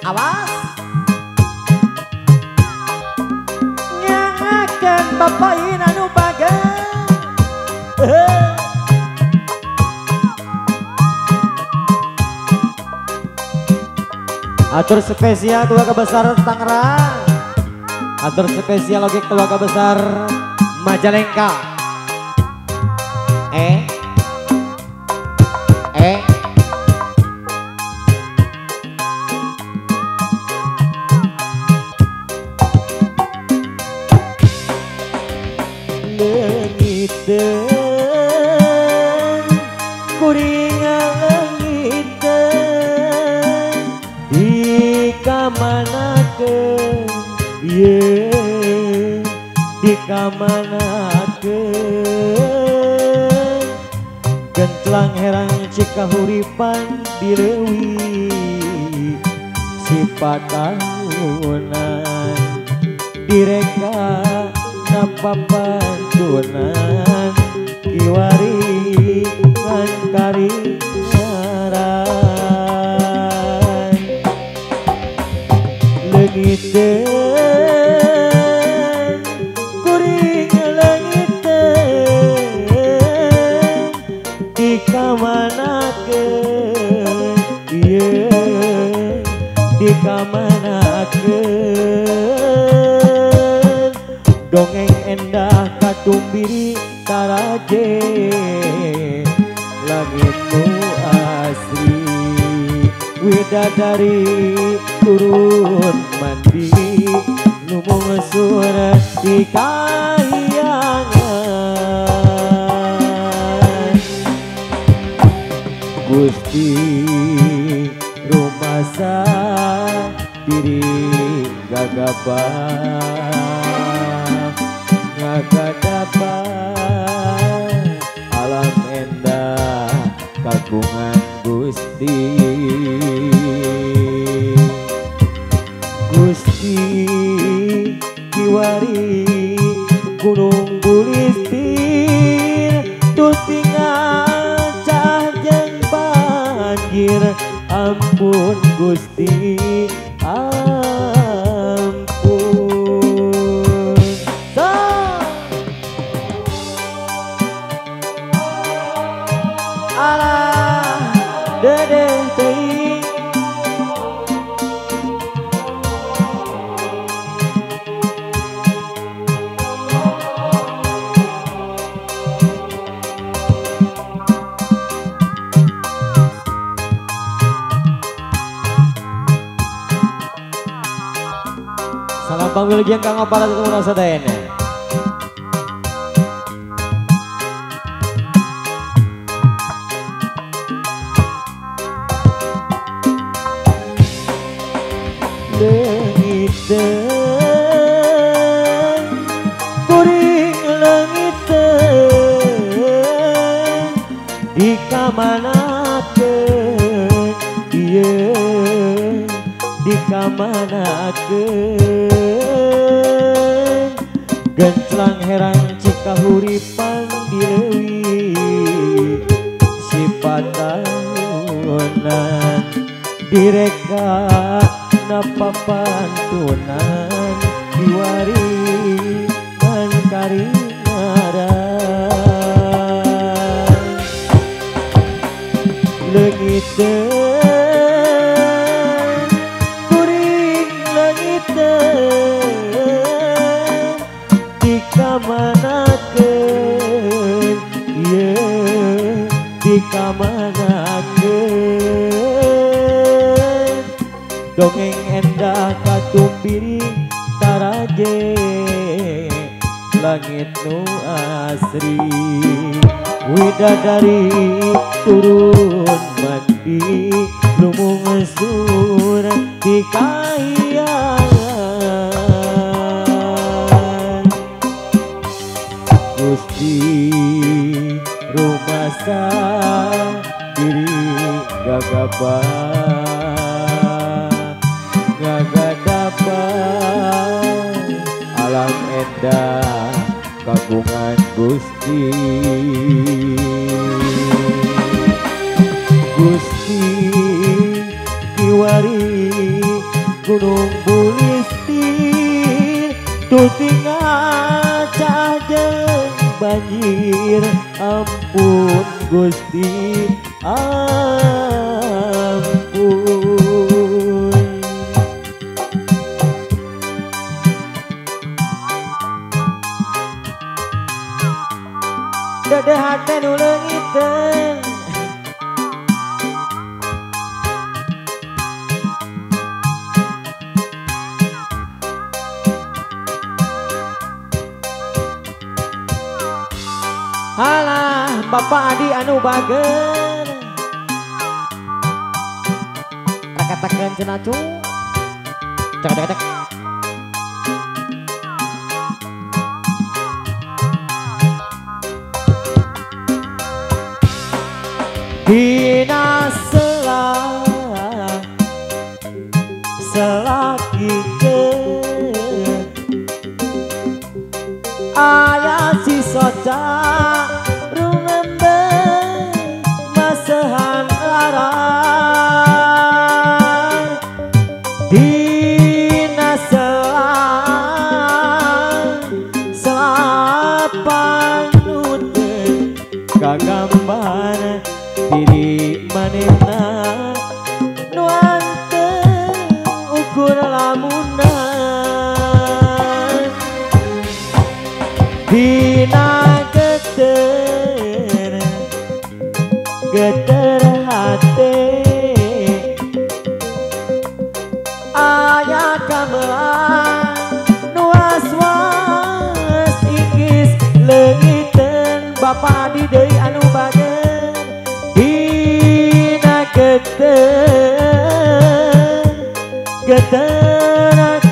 Awas nyangakan bapak anu bagan. Atur spesial keluarga besar Tangerang, atur spesial lagi keluarga besar Majalengka. Leungiteun kuring leungiteun dikamanakeun ye dikamanakeun gentlang herang cikahuripan dileuwih sipatahunan direka napapantunan kiwari ngan karingaran leungiteun kuring leungiteun dikamanakeun ieu dikamanakeun dongeng endah katumbiri taraje langit nu asri widadari turun mandi lumung surat di kahyangan Gusti rumasa diri gagabah ngagadapan alam endah kagungan Gusti Gusti kiwari gunung bulistir tutingal cahjeng banjir ampun Gusti alah dedeh teuing salam panggil jeung kang opara tuturna sadayana. Leungiteun kuring leungiteun dikamanakeun ieu dikamanakeun genclang herang cikahuripan dileuwih sipatahunan direka napapantunan kiwari ngan karingaran leungiteun kuring leungiteun dikamanakeun ieu dikamanakeun dongeng endah katumbiri taraje langit nu asri widadari turun mandi lumung surat di kahyangan Gusti rumasa diri gagabah ngagadapan alam endah kagungan Gusti Gusti kiwari gunung bulistir tutingal cajeng banjir ampun Gusti ampun. Dede hate nu leungiteun halah Bapak Adi anu bager katakan cenacu cek dina selaki aya si soca rumembe masehan larang dina selapan uteh kagambar diri manehna nu anteng ukur lamunan dina geter hate aya gamelan nu was-was inggis leungiteun Bapak Adi deui anu bager dina geter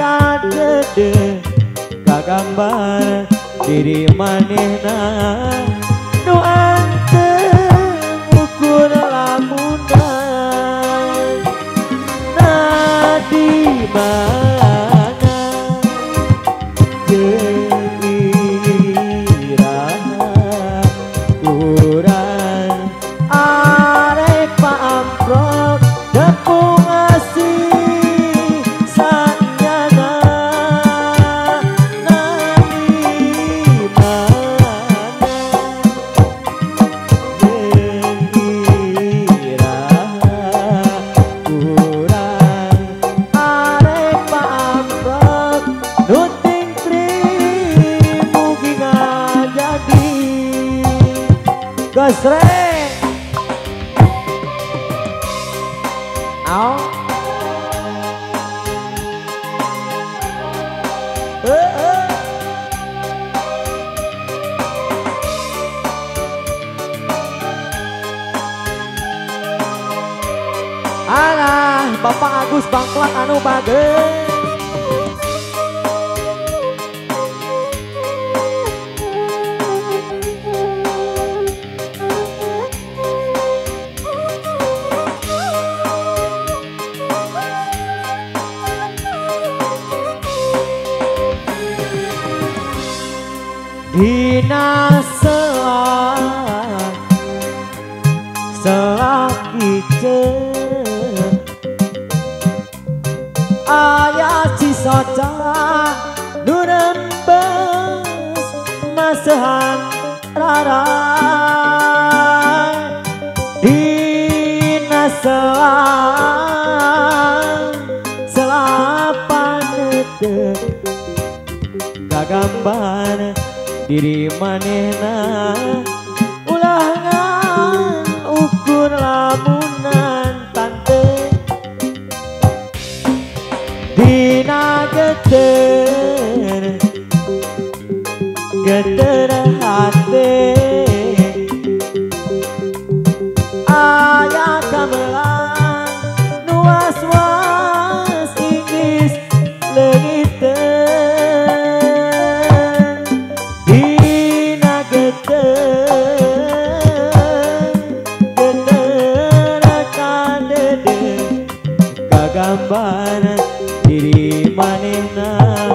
kadede kagambar diri manehna nu anteng ukur lamunan nah di mana jeung iraha urang arek paamprok tepung asih sanyana nah di mana jeung iraha urang arek paamprok nuting pri mugi ngajadi gasreng au alah Bapak Agus Bangklak anu bageus dina selaki aya si soca nu rembes masehan rarang dina selapan detik kagambar diri manehna ulangan ukur lamunan tante dina geter hate aya gamelan nu was-was inggis leungiteun dina geter kadede kagambar diri manehna